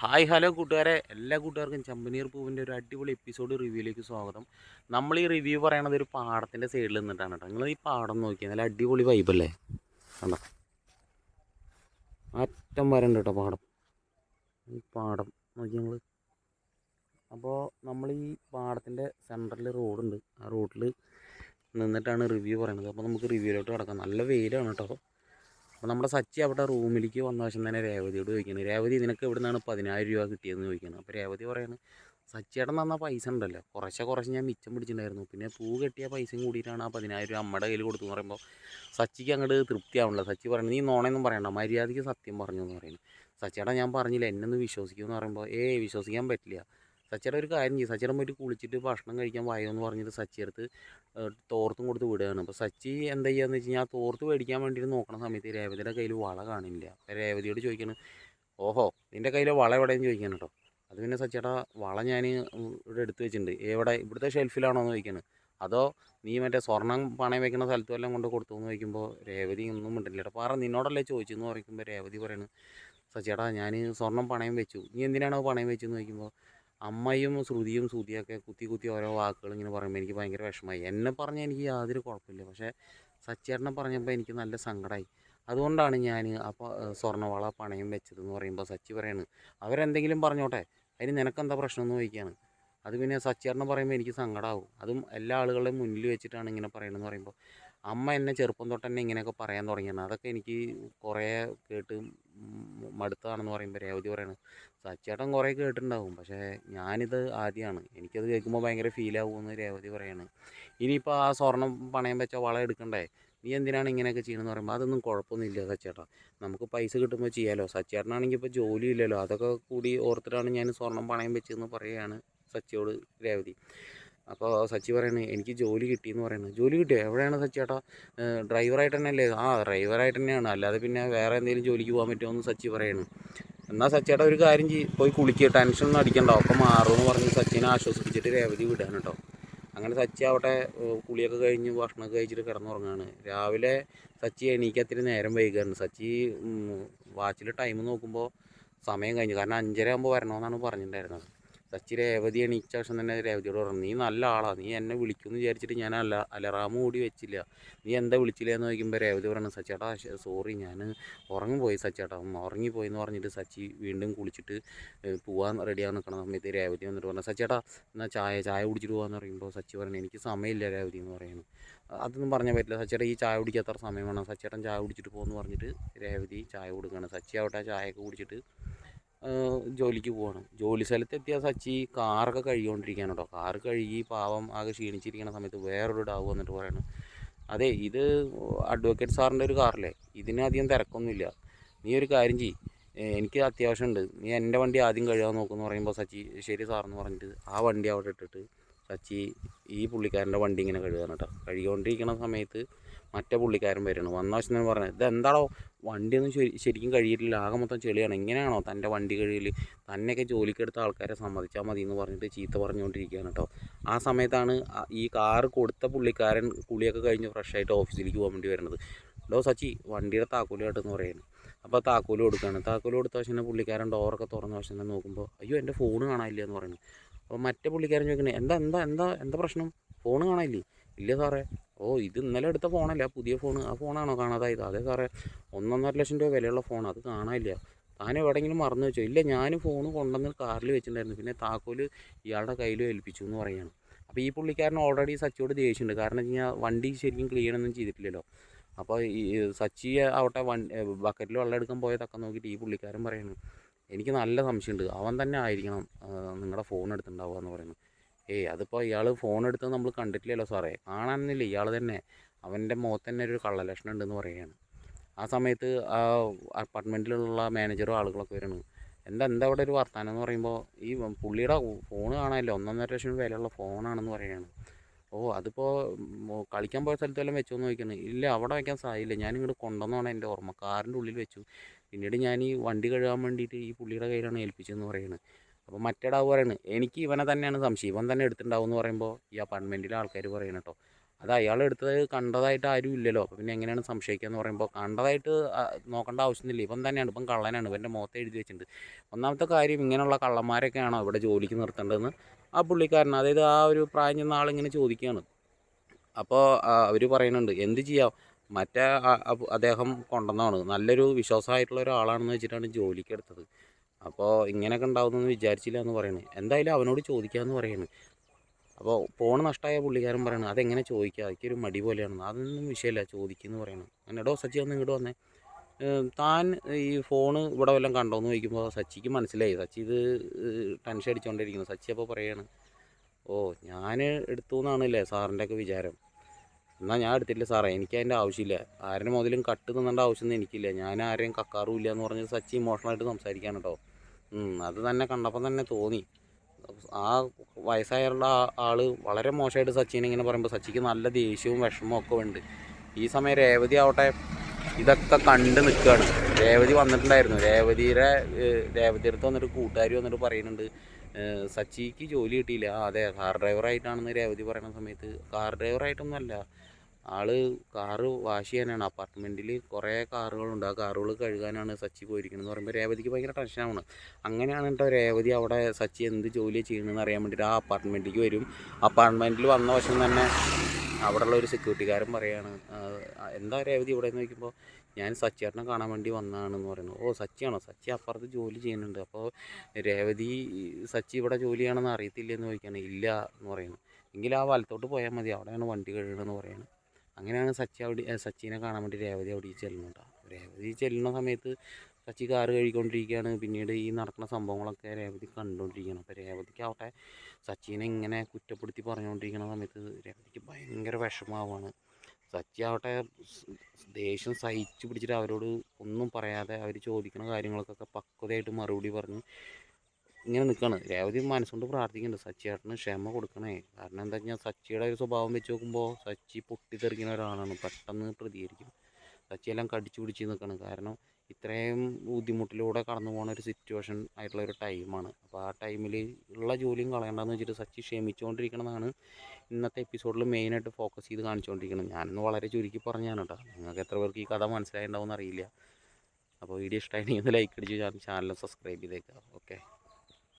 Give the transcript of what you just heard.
Hi hello കൂട്ടുകാരെ, എല്ലാ കൂട്ടുകാർക്കും ചെമ്പനീർ പൂവിൻ്റെ ഒരു അടിപൊളി എപ്പിസോഡ് റിവ്യൂയിലേക്ക് സ്വാഗതം. നമ്മൾ ഈ റിവ്യൂ പറയണത് ഒരു പാടത്തിൻ്റെ സൈഡിൽ നിന്നിട്ടാണ് കേട്ടോ. നിങ്ങൾ ഈ പാടം നോക്കിയാൽ നല്ല അടിപൊളി വൈബല്ലേ, കണ്ടോ? അറ്റം വരണ്ട് കേട്ടോ പാടം. ഈ പാടം നോക്കി ഞങ്ങൾ. അപ്പോൾ നമ്മൾ ഈ പാടത്തിൻ്റെ സെൻറ്ററിൽ റോഡുണ്ട്. ആ റോഡിൽ നിന്നിട്ടാണ് റിവ്യൂ പറയണത്. അപ്പോൾ നമുക്ക് റിവ്യൂയിലോട്ട് കിടക്കാം. നല്ല വെയിലാണ് കേട്ടോ. അപ്പോൾ നമ്മുടെ സച്ചി അവിടെ റൂമിലേക്ക് വന്ന വശം തന്നെ രേവതിയോട് ചോദിക്കുന്നത്, രേവതി നിനക്ക് എവിടെ നിന്നാണ് 10,000 രൂപ കിട്ടിയതെന്ന് ചോദിക്കുന്നത്. അപ്പോൾ രേവതി പറയുന്നത്, സച്ചിയേട്ടൻ തന്ന പൈസ ഉണ്ടല്ലോ, കുറച്ച് ഞാൻ മിച്ചം പിടിച്ചിട്ടുണ്ടായിരുന്നു, പിന്നെ പൂ കെട്ടിയ പൈസയും കൂടിയിട്ടാണ് ആ 10,000 രൂപ അമ്മയുടെ കയ്യിൽ കൊടുത്തു എന്ന് പറയുമ്പോൾ സച്ചിക്ക് അങ്ങോട്ട് തൃപ്തിയാവണില്ല. സച്ചി പറയുന്നത്, നീ നോണയൊന്നും പറയണ്ട, മര്യാദയ്ക്ക് സത്യം പറഞ്ഞു എന്ന് പറയുന്നത്. സച്ചിയേട്ടൻ ഞാൻ പറഞ്ഞില്ല, എന്നെ ഒന്ന് വിശ്വസിക്കുമെന്ന് പറയുമ്പോൾ വിശ്വസിക്കാൻ പറ്റില്ല. സച്ചിയുടെ ഒരു കാര്യം ചെയ്യും, സച്ചിയുടെ പോയിട്ട് കുളിച്ചിട്ട് ഭക്ഷണം കഴിക്കാൻ വായോ എന്ന് പറഞ്ഞിട്ട് സച്ചിയെടുത്ത് തോർത്തും കൊടുത്ത് വിടുകയാണ്. അപ്പോൾ സച്ചി എന്താ ചെയ്യുകയെന്ന് വെച്ച് കഴിഞ്ഞാൽ, ആ തോർത്ത് മേടിക്കാൻ വേണ്ടിയിട്ട് നോക്കണ സമയത്ത് രേവതിയുടെ കയ്യിൽ വള കാണില്ല. അപ്പോൾ രേവതിയോട് ചോദിക്കണം, ഓഹോ നിൻ്റെ കയ്യിൽ വള എവിടെയെന്ന് ചോദിക്കണം കേട്ടോ. അത് പിന്നെ സച്ചിയുടെ വള ഞാൻ ഇവിടെ എടുത്ത് വെച്ചിട്ടുണ്ട്, എവിടെ ഇവിടുത്തെ ഷെൽഫിലാണോ എന്ന് ചോദിക്കണം, അതോ നീ മറ്റേ സ്വർണ്ണം പണയം വെക്കുന്ന സ്ഥലത്തും എല്ലാം കൊണ്ട് കൊടുത്തു എന്ന് ചോദിക്കുമ്പോൾ രേവതി ഒന്നും മിണ്ടില്ല. കേട്ടോ, പറ നിന്നോടല്ലേ ചോദിച്ചെന്ന് പറയുമ്പോൾ രേവതി പറയുന്നത്, സച്ചിയേട്ടാ ഞാൻ സ്വർണ്ണം പണയം വെച്ചു. നീ എന്തിനാണോ പണയം വെച്ചെന്ന് ചോദിക്കുമ്പോൾ അമ്മയും ശ്രുതിയും ശ്രുതിയൊക്കെ കുത്തി കുത്തി ഓരോ വാക്കുകൾ ഇങ്ങനെ പറയുമ്പോൾ എനിക്ക് ഭയങ്കര വിഷമമായി. എന്നെ പറഞ്ഞാൽ എനിക്ക് യാതൊരു കുഴപ്പമില്ല, പക്ഷേ സച്ചേട്ടനെ പറഞ്ഞപ്പോൾ എനിക്ക് നല്ല സങ്കടമായി. അതുകൊണ്ടാണ് ഞാൻ അപ്പോൾ സ്വർണ്ണവള പണയം വെച്ചതെന്ന് പറയുമ്പോൾ സച്ചി പറയാണ്, അവരെന്തെങ്കിലും പറഞ്ഞോട്ടെ, അതിന് നിനക്കെന്താ പ്രശ്നം എന്ന് ചോദിക്കുകയാണ്. അത് പിന്നെ സച്ചേട്ടനെ പറയുമ്പോൾ എനിക്ക് സങ്കടമാവും. അതും എല്ലാ ആളുകളുടെയും മുന്നിൽ വെച്ചിട്ടാണ് ഇങ്ങനെ പറയണമെന്ന് പറയുമ്പോൾ, അമ്മ എന്നെ ചെറുപ്പം തൊട്ട് തന്നെ ഇങ്ങനെയൊക്കെ പറയാൻ തുടങ്ങിയാണ്, അതൊക്കെ എനിക്ക് കുറേ കേട്ട് മടുത്തതാണെന്ന് പറയുമ്പോൾ രേവതി പറയണം, സച്ചേട്ടൻ കുറേ കേട്ടിട്ടുണ്ടാവും, പക്ഷേ ഞാനിത് ആദ്യമാണ്, എനിക്കത് കേൾക്കുമ്പോൾ ഭയങ്കര ഫീലാവുമെന്ന് രേവതി പറയാണ്. ഇനിയിപ്പോൾ ആ സ്വർണം പണയം വെച്ച വള എടുക്കണ്ടേ, നീ എന്തിനാണ് ഇങ്ങനെയൊക്കെ ചെയ്യണമെന്ന് പറയുമ്പോൾ, അതൊന്നും കുഴപ്പമൊന്നുമില്ല സച്ചേട്ടാ, നമുക്ക് പൈസ കിട്ടുമ്പോൾ ചെയ്യാമല്ലോ. സച്ചേട്ടനാണെങ്കിൽ ഇപ്പോൾ ജോലി ഇല്ലല്ലോ, അതൊക്കെ കൂടി ഓർത്തിട്ടാണ് ഞാൻ സ്വർണം പണയം വെച്ചതെന്ന് പറയുകയാണ് സച്ചിയോട് രേവതി. അപ്പോൾ സച്ചി പറയുന്നത്, എനിക്ക് ജോലി കിട്ടിയെന്ന് പറയുന്നത്. ജോലി കിട്ടിയോ, എവിടെയാണ് സച്ചിയേട്ടാ? ഡ്രൈവറായിട്ട് തന്നെ അല്ലേ? ആ ഡ്രൈവറായിട്ട് തന്നെയാണ്, അല്ലാതെ പിന്നെ വേറെ എന്തെങ്കിലും ജോലിക്ക് പോകാൻ പറ്റുമോ എന്ന് സച്ചി പറയുന്നു. എന്നാൽ സച്ചിയേട്ടാ ഒരു കാര്യം പോയി കുളിക്കുക, ടെൻഷനൊന്നും അടിക്കണ്ട, ഒക്കെ മാറുമെന്ന് പറഞ്ഞ് സച്ചിനെ ആശ്വസിപ്പിച്ചിട്ട് രേവതി വിടാൻ കേട്ടോ. അങ്ങനെ സച്ചി അവിടെ കുളിയൊക്കെ കഴിഞ്ഞ് ഭക്ഷണമൊക്കെ കഴിച്ചിട്ട് കിടന്നുറങ്ങുകയാണ്. രാവിലെ സച്ചി എണീക്കത്തിരി നേരം വൈകുകയാണ്. സച്ചി വാച്ചിൽ ടൈം നോക്കുമ്പോൾ സമയം കഴിഞ്ഞു, കാരണം 5:30 ആകുമ്പോൾ വരണമെന്നാണ് പറഞ്ഞിട്ടുണ്ടായിരുന്നത്. സച്ചി രേവതി എണീച്ച ശേഷം തന്നെ രേവതിയോട് പറഞ്ഞു, നീ നല്ല ആളാണ്, നീ എന്നെ വിളിക്കുമെന്ന് വിചാരിച്ചിട്ട് ഞാൻ അലറാമ് കൂടി വെച്ചില്ല, നീ എന്താ വിളിച്ചില്ല എന്ന് ചോദിക്കുമ്പോൾ രേവതി പറഞ്ഞു, സച്ചേട്ടാ സോറി, ഞാൻ ഉറങ്ങിപ്പോയി സച്ചേട്ടാ, ഉറങ്ങിപ്പോയി എന്ന് പറഞ്ഞിട്ട് സച്ചി വീണ്ടും കുളിച്ചിട്ട് പോകാൻ റെഡിയാകാൻ നിൽക്കുന്ന സമയത്ത് രേവതി വന്നിട്ട് പറഞ്ഞു, സച്ചേട്ടാ എന്നാൽ ചായ കുടിച്ചിട്ട് പോകാമെന്ന് പറയുമ്പോൾ സച്ചി പറഞ്ഞു, എനിക്ക് സമയമില്ല രേവതി എന്ന് പറയുന്നു. അതൊന്നും പറഞ്ഞാൽ പറ്റില്ല സച്ചേട്ടാ, ഈ ചായ കുടിക്കാൻ എത്ര സമയം വേണം, സച്ചേട്ടൻ ചായ കുടിച്ചിട്ട് പോകുമെന്ന് പറഞ്ഞിട്ട് രേവതി ചായ കൊടുക്കുകയാണ്. സച്ചി ആവട്ടെ ചായയൊക്കെ കുടിച്ചിട്ട് ജോലിക്ക് പോവാണ്. ജോലി സ്ഥലത്തെത്തിയ സച്ചി കാറൊക്കെ കഴുകിക്കൊണ്ടിരിക്കുകയാണ് കേട്ടോ. കാറ് കഴുകി പാവം ആകെ ക്ഷീണിച്ചിരിക്കുന്ന സമയത്ത് വേറൊരു ഡാവ് വന്നിട്ട് പറയണം, അതെ ഇത് അഡ്വക്കേറ്റ് സാറിൻ്റെ ഒരു കാറല്ലേ, ഇതിന് അധികം തിരക്കൊന്നുമില്ല, നീ ഒരു കാര്യം ചെയ്യ്, എനിക്ക് അത്യാവശ്യമുണ്ട്, നീ എൻ്റെ വണ്ടി ആദ്യം കഴുകാൻ നോക്കുമെന്ന് പറയുമ്പോൾ സച്ചി ശരി സാറെന്ന് പറഞ്ഞിട്ട് ആ വണ്ടി അവിടെ ഇട്ടിട്ട് സച്ചി ഈ പുള്ളിക്കാരൻ്റെ വണ്ടി ഇങ്ങനെ കഴുകാൻ കേട്ടോ. കഴുകിക്കൊണ്ടിരിക്കുന്ന സമയത്ത് മറ്റേ പുള്ളിക്കാരൻ വരണം. വന്ന വശം തന്നെ പറഞ്ഞത്, ഇതെന്താണോ വണ്ടിയൊന്നും ശരിക്കും കഴിയിട്ടില്ല, ആകെ മൊത്തം ചെളിയാണ്, ഇങ്ങനെയാണോ തൻ്റെ വണ്ടി കഴിയൽ, തന്നെയൊക്കെ ജോലിക്കെടുത്ത ആൾക്കാരെ സമ്മതിച്ചാൽ മതി എന്ന് പറഞ്ഞിട്ട് ചീത്ത പറഞ്ഞുകൊണ്ടിരിക്കുകയാണ് കേട്ടോ. ആ സമയത്താണ് ഈ കാറ് കൊടുത്ത പുള്ളിക്കാരൻ കുളിയൊക്കെ കഴിഞ്ഞ് ഫ്രഷായിട്ട് ഓഫീസിലേക്ക് പോകാൻ വേണ്ടി വരുന്നത്. സച്ചി വണ്ടിയുടെ താക്കോല് കേട്ടെന്ന് പറയുന്നത്. അപ്പോൾ താക്കോല് കൊടുക്കുകയാണ്. താക്കോല് കൊടുത്ത വശം പുള്ളിക്കാരൻ ഡോറൊക്കെ തുറന്ന വശം തന്നെ നോക്കുമ്പോൾ, അയ്യോ എൻ്റെ ഫോൺ കാണാനില്ല എന്ന് പറയുന്നത്. അപ്പോൾ മറ്റേ പുള്ളിക്കാരൻ ചോദിക്കണേ, എന്താ എന്താ എന്താ എന്താ പ്രശ്നം, ഫോൺ കാണാനില്ലേ? ഇല്ല സാറേ. ഇത് ഇന്നലെ എടുത്ത ഫോണല്ല, പുതിയ ഫോൺ, ആ ഫോണാണോ കാണാതായത്? അതെ സാറേ, 1.5 ലക്ഷം രൂപ വിലയുള്ള ഫോൺ, അത് കാണാനില്ല. താൻ എവിടെയെങ്കിലും മറന്നു വെച്ചോ? ഇല്ല, ഞാൻ ഫോൺ കൊണ്ടുവന്ന് കാറിൽ വെച്ചിട്ടുണ്ടായിരുന്നു, പിന്നെ താക്കോല് ഇയാളുടെ കയ്യിലും ഏൽപ്പിച്ചു എന്ന് പറയുകയാണ്. അപ്പോൾ ഈ പുള്ളിക്കാരൻ ഓൾറെഡി സച്ചിയോട് ദേഷ്യമുണ്ട്, കാരണം വെച്ച് കഴിഞ്ഞാൽ വണ്ടി ശരിക്കും ക്ലീൻ ഒന്നും ചെയ്തിട്ടില്ലല്ലോ. അപ്പോൾ ഈ സച്ചി ആവട്ടെ ബക്കറ്റിൽ വെള്ളം എടുക്കാൻ പോയ തക്കം നോക്കിയിട്ട് ഈ പുള്ളിക്കാരൻ പറയുന്നു, എനിക്ക് നല്ല സംശയമുണ്ട്, അവൻ തന്നെ ആയിരിക്കണം നിങ്ങളുടെ ഫോൺ എടുത്തിട്ടുണ്ടാവുക എന്ന് പറയുന്നു. അതിപ്പോൾ ഇയാൾ ഫോൺ എടുത്തത് നമ്മൾ കണ്ടിട്ടില്ലല്ലോ സാറേ, കാണാനൊന്നുമില്ല, ഇയാൾ തന്നെ, അവൻ്റെ മുഖത്ത് തന്നെ ഒരു കള്ളലക്ഷണം ഉണ്ടെന്ന് പറയുകയാണ്. ആ സമയത്ത് ആ അപ്പാർട്ട്മെൻറ്റിലുള്ള മാനേജറും ആളുകളൊക്കെ വരുന്നു. എന്താ എന്താ അവിടെ ഒരു വർത്താനം എന്ന് പറയുമ്പോൾ, ഈ പുള്ളിയുടെ ഫോൺ കാണാനില്ല, 1.5 ലക്ഷം വിലയുള്ള ഫോണാണെന്ന് പറയുകയാണ്. അതിപ്പോൾ കളിക്കാൻ പോയ സ്ഥലത്ത് വല്ലതും വെച്ചോന്ന് ചോദിക്കുന്നത്. ഇല്ല, അവിടെ വയ്ക്കാൻ സാധിക്കില്ല, ഞാനിങ്ങോട്ട് കൊണ്ടുവന്നാണ് എൻ്റെ ഓർമ്മ, കാറിൻ്റെ ഉള്ളിൽ വെച്ചു, പിന്നീട് ഞാൻ ഈ വണ്ടി കഴുകാൻ വേണ്ടിയിട്ട് ഈ പുള്ളിയുടെ കയ്യിലാണ് ഏൽപ്പിച്ചതെന്ന് പറയുന്നത്. അപ്പോൾ മറ്റേടാവ് പറയുന്നത്, എനിക്ക് ഇവനെ തന്നെയാണ് സംശയം, ഇവൻ തന്നെ എടുത്തിട്ടുണ്ടാവും എന്ന് പറയുമ്പോൾ ഈ അപ്പാർട്ട്മെൻറ്റിലെ ആൾക്കാർ പറയണം കേട്ടോ, അത് അയാളെടുത്തത് കണ്ടതായിട്ട് ആരും ഇല്ലല്ലോ. അപ്പോൾ പിന്നെ എങ്ങനെയാണ് സംശയിക്കുക എന്ന് പറയുമ്പോൾ കണ്ടതായിട്ട് നോക്കേണ്ട ആവശ്യമൊന്നുമില്ല. ഇവൻ തന്നെയാണ്, ഇപ്പം കള്ളനാണ്, ഇവൻ്റെ മുഖത്ത് എഴുതി വെച്ചിട്ടുണ്ട്. ഒന്നാമത്തെ കാര്യം ഇങ്ങനെയുള്ള കള്ളന്മാരൊക്കെയാണോ ഇവിടെ ജോലിക്ക് നിർത്തേണ്ടതെന്ന് ആ പുള്ളിക്കാരൻ, അതായത് ആ ഒരു പ്രായം ചെന്ന ആളിങ്ങനെ ചോദിക്കുകയാണ്. അപ്പോൾ അവർ പറയുന്നുണ്ട് എന്ത് ചെയ്യാം, മറ്റേ അദ്ദേഹം കൊണ്ടുവന്നതാണ്, നല്ലൊരു വിശ്വാസമായിട്ടുള്ള ഒരാളാണെന്ന് വെച്ചിട്ടാണ് ജോലിക്ക് എടുത്തത്. അപ്പോൾ ഇങ്ങനെയൊക്കെ ഉണ്ടാവുമെന്ന് വിചാരിച്ചില്ല എന്ന് പറയുന്നത്. എന്തായാലും അവനോട് ചോദിക്കാമെന്ന് പറയുന്നത്. അപ്പോൾ ഫോൺ നഷ്ടമായ പുള്ളിക്കാരൻ പറയണം അതെങ്ങനെ ചോദിക്കുക, അതൊരു മടി പോലെയാണെന്ന്. അതൊന്നും വിഷയമില്ല, ചോദിക്കുമെന്ന് പറയണം. എന്നോടോ സച്ചി ഒന്ന് ഇങ്ങോട്ട് വന്നേ, താൻ ഈ ഫോണ് ഇവിടെ വല്ലതും കണ്ടോയെന്ന് ചോദിക്കുമ്പോൾ സച്ചിക്ക് മനസ്സിലായി സച്ചി ഇത് ടെൻഷൻ അടിച്ചുകൊണ്ടിരിക്കുന്നു. സച്ചി അപ്പോൾ പറയാണ്, ഓ ഞാൻ എടുത്തു എന്നാണല്ലേ സാറിൻ്റെയൊക്കെ വിചാരം. എന്നാൽ ഞാൻ എടുത്തില്ല സാറേ, എനിക്ക് അതിൻ്റെ ആവശ്യമില്ല. ആരുടെ മുതലും കട്ട് തിന്നേണ്ട ആവശ്യമൊന്നും എനിക്കില്ല. ഞാൻ ആരെയും കക്കാറുമില്ല എന്ന് പറഞ്ഞ് സച്ചി ഇമോഷണലായിട്ട് സംസാരിക്കുകയാണ് കേട്ടോ. അത് തന്നെ കണ്ടപ്പോൾ തന്നെ തോന്നി. ആ വയസ്സായുള്ള ആൾ വളരെ മോശമായിട്ട് സച്ചിനെ ഇങ്ങനെ പറയുമ്പോൾ സച്ചിക്ക് നല്ല ദേഷ്യവും വിഷമവും ഒക്കെ ഉണ്ട്. ഈ സമയം രേവതി ആവട്ടെ ഇതൊക്കെ കണ്ട് നിൽക്കുകയാണ്. രേവതി വന്നിട്ടുണ്ടായിരുന്നു. രേവതിയുടെ അടുത്ത് വന്നിട്ട് കൂട്ടുകാർ വന്നിട്ട് പറയുന്നുണ്ട് സച്ചിക്ക് ജോലി കിട്ടിയില്ല. അതെ, കാർ ഡ്രൈവറായിട്ടാണെന്ന് രേവതി പറയുന്ന സമയത്ത് കാർ ഡ്രൈവറായിട്ടൊന്നുമല്ല, ആള് കാറ് വാഷ് ചെയ്യാനാണ്. അപ്പാർട്ട്മെൻറ്റിൽ കുറേ കാറുകളുണ്ട്, ആ കാറുകൾ കഴുകാനാണ് സച്ചി പോയിരിക്കുന്നത് എന്ന് പറയുമ്പോൾ രേവതിക്ക് ഭയങ്കര ടെൻഷനാണ്. അങ്ങനെയാണ് കേട്ടോ രേവതി അവിടെ സച്ചി എന്ത് ജോലി ചെയ്യണമെന്ന് അറിയാൻ വേണ്ടിയിട്ട് ആ അപ്പാർട്ട്മെൻറ്റിലേക്ക് വരും. അപ്പാർട്ട്മെൻറ്റിൽ വന്ന വശം തന്നെ അവിടെയുള്ള ഒരു സെക്യൂരിറ്റിക്കാരൻ പറയാണ്, എന്താ രേവതി ഇവിടെ എന്ന് ചോദിക്കുമ്പോൾ ഞാൻ സച്ചിയേട്ടനെ കാണാൻ വേണ്ടി വന്നതാണെന്ന് പറയുന്നു. ഓ സച്ചിയാണോ, സച്ചി അപ്പുറത്ത് ജോലി ചെയ്യുന്നുണ്ട്. അപ്പോൾ രേവതി സച്ചി ഇവിടെ ജോലി ചെയ്യണമെന്ന് അറിയത്തില്ലെന്ന് ചോദിക്കുകയാണ്. ഇല്ല എന്ന് പറയുന്നു. എങ്കിൽ ആ വലത്തോട്ട് പോയാൽ മതി, അവിടെയാണ് വണ്ടി കഴുകണമെന്ന് പറയുന്നത്. അങ്ങനെയാണ് സച്ചിനെ കാണാൻ വേണ്ടി രേവതി അവിടെ ചെല്ലുന്നുണ്ടോ. രേവതി ചെല്ലുന്ന സമയത്ത് സച്ചി കാറ് കഴുകിക്കൊണ്ടിരിക്കുകയാണ്. പിന്നീട് ഈ നടക്കുന്ന സംഭവങ്ങളൊക്കെ രേവതി കണ്ടുകൊണ്ടിരിക്കുകയാണ്. അപ്പോൾ രേവതിക്കാവട്ടെ സച്ചിനെ ഇങ്ങനെ കുറ്റപ്പെടുത്തി പറഞ്ഞുകൊണ്ടിരിക്കുന്ന സമയത്ത് രേവതിക്ക് ഭയങ്കര വിഷമമാവാണ്. സച്ചി ആവട്ടെ ദേഷ്യം സഹിച്ചു പിടിച്ചിട്ട് അവരോട് ഒന്നും പറയാതെ അവർ ചോദിക്കുന്ന കാര്യങ്ങൾക്കൊക്കെ പക്വതയായിട്ട് മറുപടി പറഞ്ഞ് ഇങ്ങനെ നിൽക്കുകയാണ്. രേവതി മനസ്സുകൊണ്ട് പ്രാർത്ഥിക്കുന്നുണ്ട് സച്ചിയേട്ടന് ക്ഷമ കൊടുക്കണേ. കാരണം എന്താ വെച്ചാൽ സച്ചിയുടെ ഒരു സ്വഭാവം വെച്ച് നോക്കുമ്പോൾ സച്ചി പൊട്ടിത്തെറിക്കുന്ന ഒരാളാണ്, പെട്ടെന്ന് പ്രതികരിക്കും. സച്ചിയെല്ലാം കടിച്ചു പിടിച്ച് നിൽക്കുകയാണ്. കാരണം ഇത്രയും ബുദ്ധിമുട്ടിലൂടെ കടന്നു പോകുന്ന ഒരു സിറ്റുവേഷൻ ആയിട്ടുള്ള ഒരു ടൈമാണ്. അപ്പോൾ ആ ടൈമിൽ ഉള്ള ജോലിയും കളയണ്ടെന്ന് വെച്ചിട്ട് സച്ചി ക്ഷമിച്ചുകൊണ്ടിരിക്കണമെന്നാണ് ഇന്നത്തെ എപ്പിസോഡിൽ മെയിനായിട്ട് ഫോക്കസ് ചെയ്ത് കാണിച്ചുകൊണ്ടിരിക്കുന്നത്. ഞാനൊന്ന് വളരെ ചുരുക്കി പറഞ്ഞാണ് കേട്ടോ. നിങ്ങൾക്ക് എത്ര പേർക്ക് ഈ കഥ മനസ്സിലായിട്ടുണ്ടാവും എന്നറിയില്ല. അപ്പോൾ വീഡിയോ ഇഷ്ടമായിട്ടുണ്ടെങ്കിൽ ലൈക്ക് അടിച്ച് ചാനൽ സബ്സ്ക്രൈബ് ചെയ്തേക്കാം. ഓക്കെ.